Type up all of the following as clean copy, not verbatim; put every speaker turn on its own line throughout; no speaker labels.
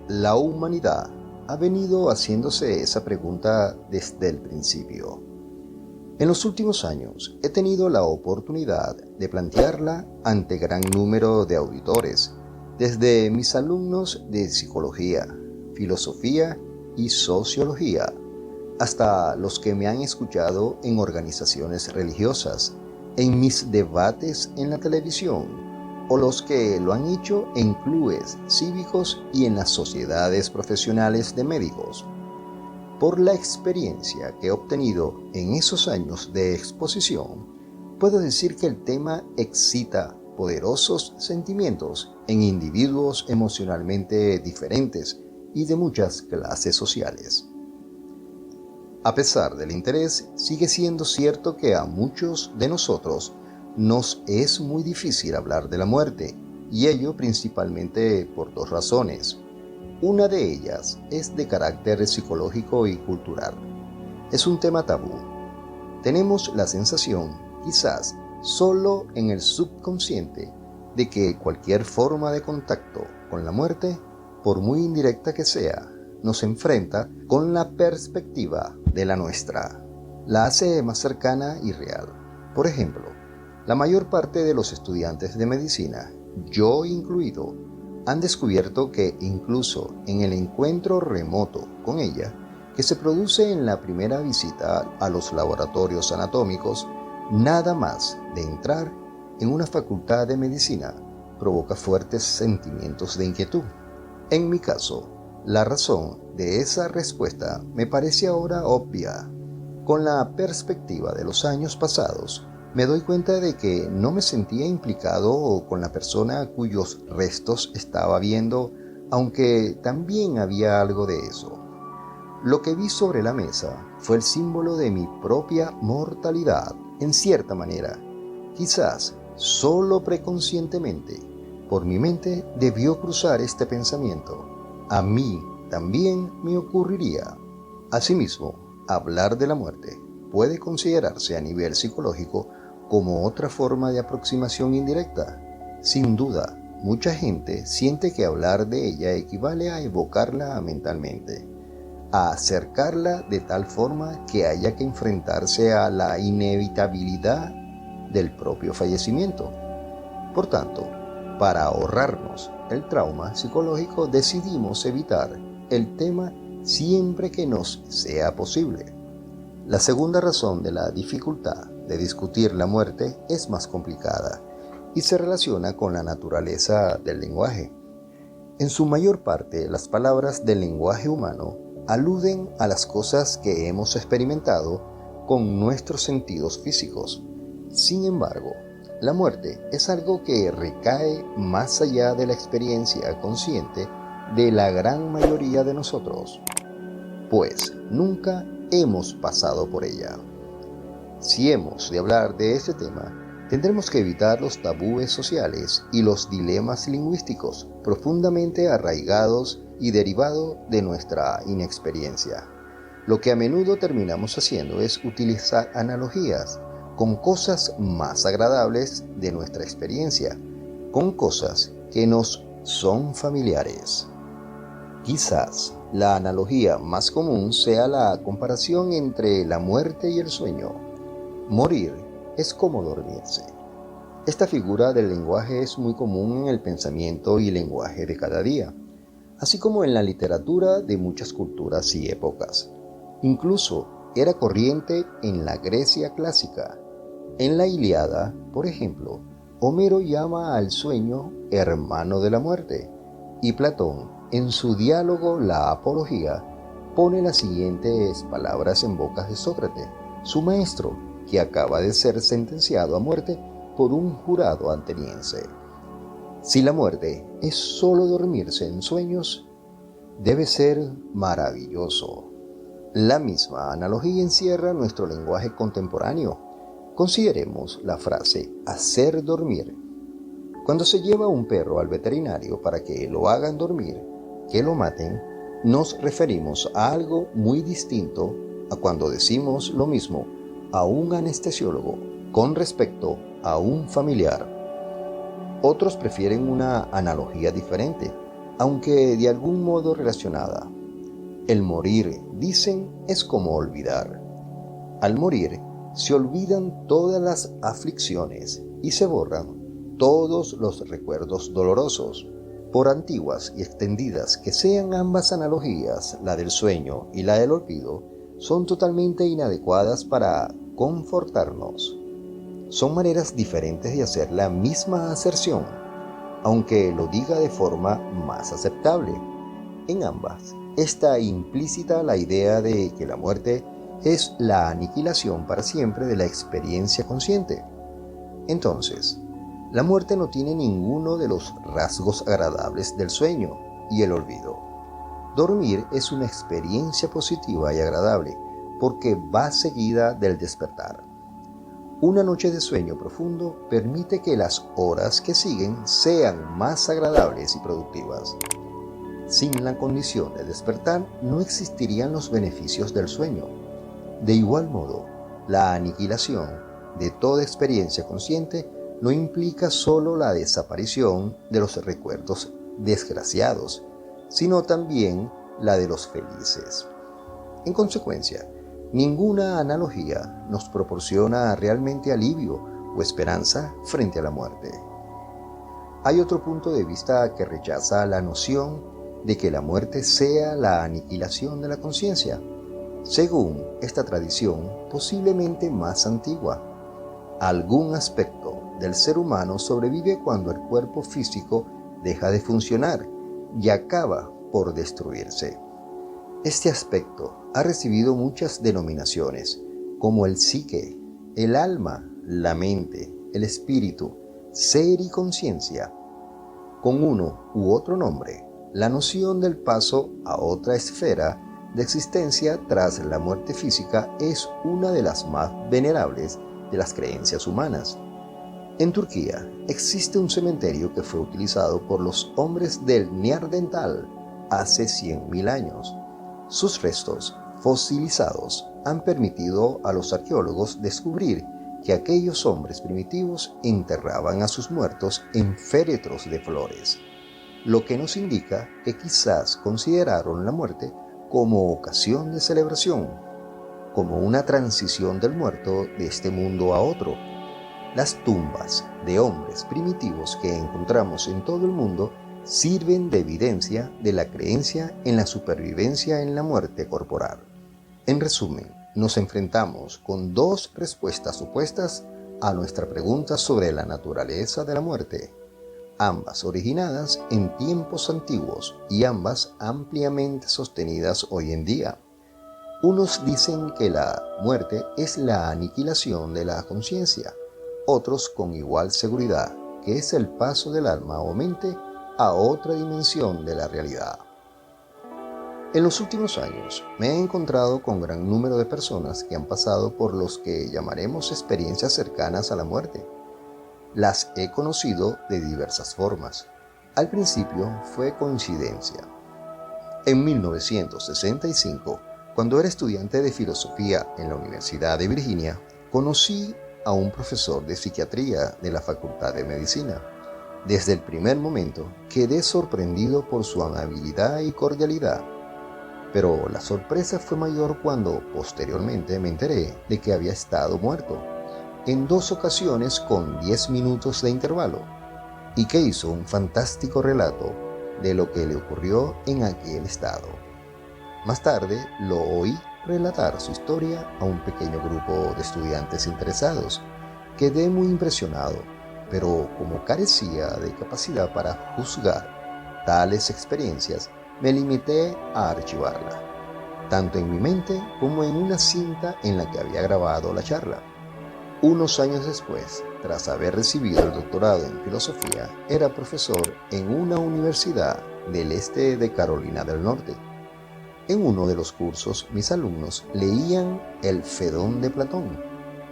La humanidad ha venido haciéndose esa pregunta desde el principio. En los últimos años he tenido la oportunidad de plantearla ante gran número de auditores, desde mis alumnos de psicología, filosofía y sociología, hasta los que me han escuchado en organizaciones religiosas, en mis debates en la televisión, o los que lo han hecho en clubes cívicos y en las sociedades profesionales de médicos. Por la experiencia que he obtenido en esos años de exposición, puedo decir que el tema excita poderosos sentimientos en individuos emocionalmente diferentes y de muchas clases sociales. A pesar del interés, sigue siendo cierto que a muchos de nosotros nos es muy difícil hablar de la muerte, y ello principalmente por dos razones. Una de ellas es de carácter psicológico y cultural. Es un tema tabú. Tenemos la sensación, quizás solo en el subconsciente, de que cualquier forma de contacto con la muerte, por muy indirecta que sea, nos enfrenta con la perspectiva de la nuestra. La hace más cercana y real. Por ejemplo, la mayor parte de los estudiantes de medicina, yo incluido, han descubierto que incluso en el encuentro remoto con ella, que se produce en la primera visita a los laboratorios anatómicos, nada más de entrar en una facultad de medicina provoca fuertes sentimientos de inquietud. En mi caso, la razón de esa respuesta me parece ahora obvia. Con la perspectiva de los años pasados, me doy cuenta de que no me sentía implicado con la persona cuyos restos estaba viendo, aunque también había algo de eso. Lo que vi sobre la mesa fue el símbolo de mi propia mortalidad, en cierta manera. Quizás, solo preconscientemente, por mi mente debió cruzar este pensamiento. A mí también me ocurriría. Asimismo, hablar de la muerte puede considerarse a nivel psicológico como otra forma de aproximación indirecta. Sin duda, mucha gente siente que hablar de ella equivale a evocarla mentalmente, a acercarla de tal forma que haya que enfrentarse a la inevitabilidad del propio fallecimiento. Por tanto, para ahorrarnos el trauma psicológico, decidimos evitar el tema siempre que nos sea posible. La segunda razón de la dificultad de discutir la muerte es más complicada y se relaciona con la naturaleza del lenguaje. En su mayor parte, las palabras del lenguaje humano aluden a las cosas que hemos experimentado con nuestros sentidos físicos. Sin embargo, la muerte es algo que recae más allá de la experiencia consciente de la gran mayoría de nosotros, pues nunca hemos pasado por ella. Si hemos de hablar de este tema, tendremos que evitar los tabúes sociales y los dilemas lingüísticos profundamente arraigados y derivados de nuestra inexperiencia. Lo que a menudo terminamos haciendo es utilizar analogías con cosas más agradables de nuestra experiencia, con cosas que nos son familiares. Quizás la analogía más común sea la comparación entre la muerte y el sueño. Morir es como dormirse. Esta figura del lenguaje es muy común en el pensamiento y lenguaje de cada día, así como en la literatura de muchas culturas y épocas. Incluso era corriente en la Grecia clásica. En la Ilíada, por ejemplo, Homero llama al sueño hermano de la muerte, y Platón, en su diálogo La Apología, pone las siguientes palabras en bocas de Sócrates, su maestro, que acaba de ser sentenciado a muerte por un jurado ateniense. Si la muerte es solo dormirse en sueños, debe ser maravilloso. La misma analogía encierra nuestro lenguaje contemporáneo. Consideremos la frase hacer dormir. Cuando se lleva a un perro al veterinario para que lo hagan dormir, que lo maten, nos referimos a algo muy distinto a cuando decimos lo mismo a un anestesiólogo con respecto a un familiar. Otros prefieren una analogía diferente. aunque de algún modo relacionada. El morir, dicen, es como olvidar. Al morir, se olvidan todas las aflicciones y se borran todos los recuerdos dolorosos. Por antiguas y extendidas que sean ambas analogías, la del sueño y la del olvido, son totalmente inadecuadas para confortarnos. Son maneras diferentes de hacer la misma aserción, aunque lo diga de forma más aceptable. En ambas está implícita la idea de que la muerte es la aniquilación para siempre de la experiencia consciente. Entonces, la muerte no tiene ninguno de los rasgos agradables del sueño y el olvido. Dormir es una experiencia positiva y agradable porque va seguida del despertar. Una noche de sueño profundo permite que las horas que siguen sean más agradables y productivas. Sin la condición de despertar no existirían los beneficios del sueño. De igual modo, la aniquilación de toda experiencia consciente no implica solo la desaparición de los recuerdos desgraciados, sino también la de los felices. En consecuencia, ninguna analogía nos proporciona realmente alivio o esperanza frente a la muerte. Hay otro punto de vista que rechaza la noción de que la muerte sea la aniquilación de la conciencia. Según esta tradición, posiblemente más antigua, algún aspecto del ser humano sobrevive cuando el cuerpo físico deja de funcionar y acaba por destruirse. Este aspecto ha recibido muchas denominaciones, como el psique, el alma, la mente, el espíritu, ser y conciencia. Con uno u otro nombre, la noción del paso a otra esfera de existencia tras la muerte física es una de las más venerables de las creencias humanas. En Turquía existe un cementerio que fue utilizado por los hombres del Neandertal hace 100.000 años. Sus restos fosilizados han permitido a los arqueólogos descubrir que aquellos hombres primitivos enterraban a sus muertos en féretros de flores, lo que nos indica que quizás consideraron la muerte como ocasión de celebración, como una transición del muerto de este mundo a otro. Las tumbas de hombres primitivos que encontramos en todo el mundo sirven de evidencia de la creencia en la supervivencia en la muerte corporal. En resumen, nos enfrentamos con dos respuestas opuestas a nuestra pregunta sobre la naturaleza de la muerte, ambas originadas en tiempos antiguos y ambas ampliamente sostenidas hoy en día. Unos dicen que la muerte es la aniquilación de la conciencia, otros con igual seguridad que es el paso del alma o mente a otra dimensión de la realidad. En los últimos años me he encontrado con gran número de personas que han pasado por los que llamaremos experiencias cercanas a la muerte. Las he conocido de diversas formas. Al principio fue coincidencia. En 1965, cuando era estudiante de filosofía en la Universidad de Virginia, conocí a un profesor de psiquiatría de la Facultad de Medicina. Desde el primer momento quedé sorprendido por su amabilidad y cordialidad. Pero la sorpresa fue mayor cuando posteriormente me enteré de que había estado muerto, en 2 ocasiones con 10 minutos de intervalo, y que hizo un fantástico relato de lo que le ocurrió en aquel estado. Más tarde lo oí relatar su historia a un pequeño grupo de estudiantes interesados. Quedé muy impresionado, pero como carecía de capacidad para juzgar tales experiencias, me limité a archivarla, tanto en mi mente como en una cinta en la que había grabado la charla. Unos años después, tras haber recibido el doctorado en filosofía, era profesor en una universidad del este de Carolina del Norte. En uno de los cursos, mis alumnos leían El Fedón de Platón,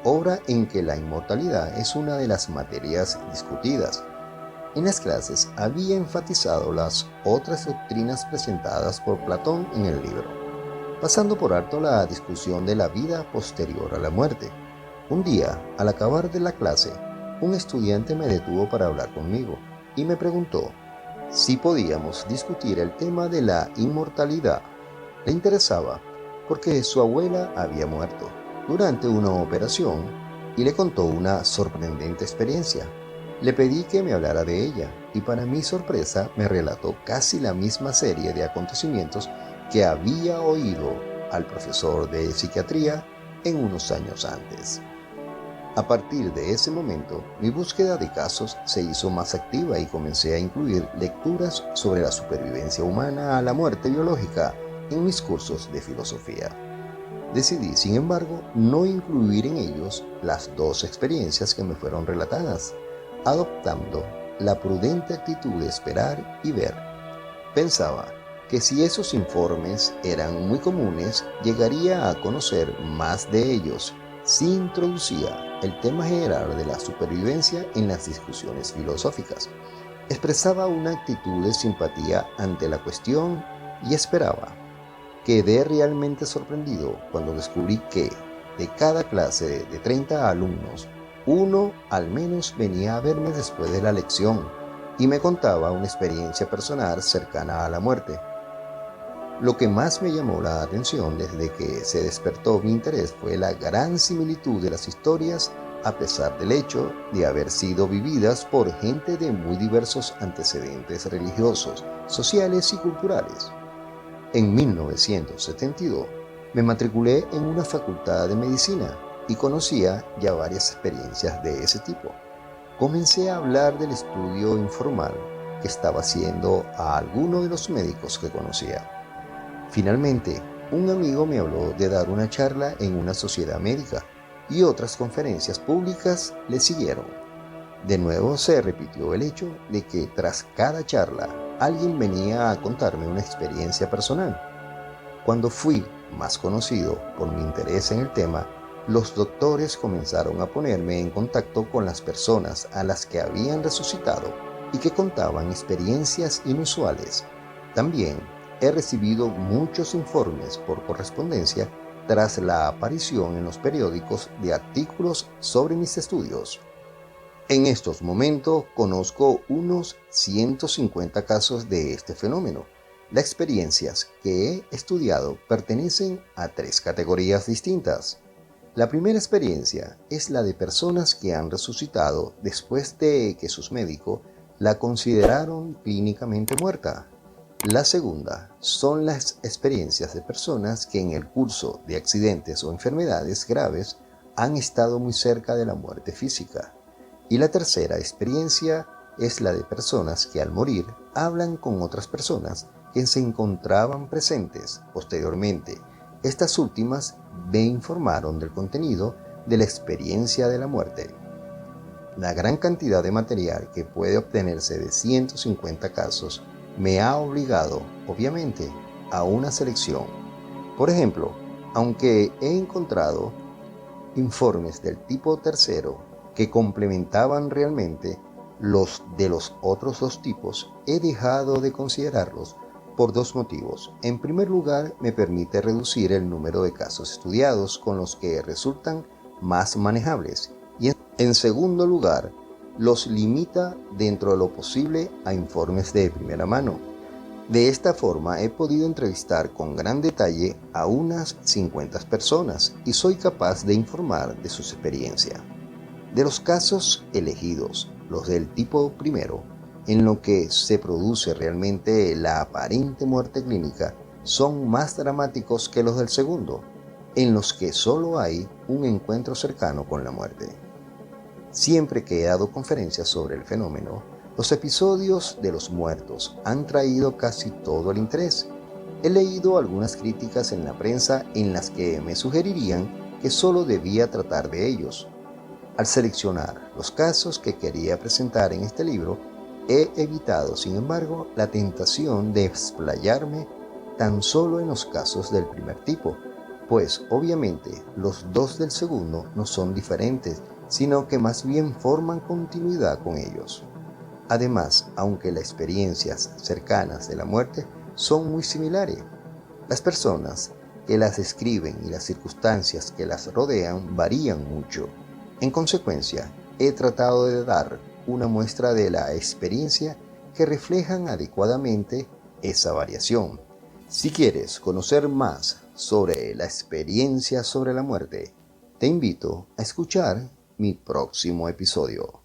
obra en que la inmortalidad es una de las materias discutidas. En las clases había enfatizado las otras doctrinas presentadas por Platón en el libro, pasando por alto la discusión de la vida posterior a la muerte. Un día, al acabar de la clase, un estudiante me detuvo para hablar conmigo y me preguntó si podíamos discutir el tema de la inmortalidad. Le interesaba porque su abuela había muerto durante una operación y le contó una sorprendente experiencia. Le pedí que me hablara de ella y para mi sorpresa me relató casi la misma serie de acontecimientos que había oído al profesor de psiquiatría en unos años antes. A partir de ese momento, mi búsqueda de casos se hizo más activa y comencé a incluir lecturas sobre la supervivencia humana a la muerte biológica en mis cursos de filosofía. Decidí, sin embargo, no incluir en ellos las dos experiencias que me fueron relatadas, adoptando la prudente actitud de esperar y ver. Pensaba que si esos informes eran muy comunes, llegaría a conocer más de ellos si introducía el tema general de la supervivencia en las discusiones filosóficas. Expresaba una actitud de simpatía ante la cuestión y esperaba. Quedé realmente sorprendido cuando descubrí que, de cada clase de 30 alumnos, uno al menos venía a verme después de la lección y me contaba una experiencia personal cercana a la muerte. Lo que más me llamó la atención desde que se despertó mi interés fue la gran similitud de las historias, a pesar del hecho de haber sido vividas por gente de muy diversos antecedentes religiosos, sociales y culturales. En 1972 me matriculé en una facultad de medicina y conocía ya varias experiencias de ese tipo. Comencé a hablar del estudio informal que estaba haciendo a alguno de los médicos que conocía. Finalmente, un amigo me habló de dar una charla en una sociedad médica y otras conferencias públicas le siguieron. De nuevo se repitió el hecho de que tras cada charla alguien venía a contarme una experiencia personal. Cuando fui más conocido por mi interés en el tema, los doctores comenzaron a ponerme en contacto con las personas a las que habían resucitado y que contaban experiencias inusuales. También he recibido muchos informes por correspondencia tras la aparición en los periódicos de artículos sobre mis estudios. En estos momentos conozco unos 150 casos de este fenómeno. Las experiencias que he estudiado pertenecen a 3 categorías distintas. La primera experiencia es la de personas que han resucitado después de que sus médicos la consideraron clínicamente muerta. La segunda son las experiencias de personas que en el curso de accidentes o enfermedades graves han estado muy cerca de la muerte física. Y la tercera experiencia es la de personas que al morir hablan con otras personas que se encontraban presentes posteriormente. Estas últimas me informaron del contenido de la experiencia de la muerte. La gran cantidad de material que puede obtenerse de 150 casos me ha obligado, obviamente, a una selección. Por ejemplo, aunque he encontrado informes del tipo tercero que complementaban realmente los de los otros 2 tipos, he dejado de considerarlos por 2 motivos. En primer lugar, me permite reducir el número de casos estudiados con los que resultan más manejables. Y en segundo lugar, los limita dentro de lo posible a informes de primera mano. De esta forma he podido entrevistar con gran detalle a unas 50 personas y soy capaz de informar de sus experiencias. De los casos elegidos, los del tipo primero, en lo que se produce realmente la aparente muerte clínica, son más dramáticos que los del segundo, en los que solo hay un encuentro cercano con la muerte. Siempre que he dado conferencias sobre el fenómeno, los episodios de los muertos han traído casi todo el interés. He leído algunas críticas en la prensa en las que me sugerirían que solo debía tratar de ellos. Al seleccionar los casos que quería presentar en este libro, he evitado, sin embargo, la tentación de explayarme tan solo en los casos del primer tipo, pues obviamente los 2 del segundo no son diferentes, sino que más bien forman continuidad con ellos. Además, aunque las experiencias cercanas de la muerte son muy similares, las personas que las describen y las circunstancias que las rodean varían mucho. En consecuencia, he tratado de dar una muestra de la experiencia que reflejan adecuadamente esa variación. Si quieres conocer más sobre la experiencia sobre la muerte, te invito a escuchar mi próximo episodio.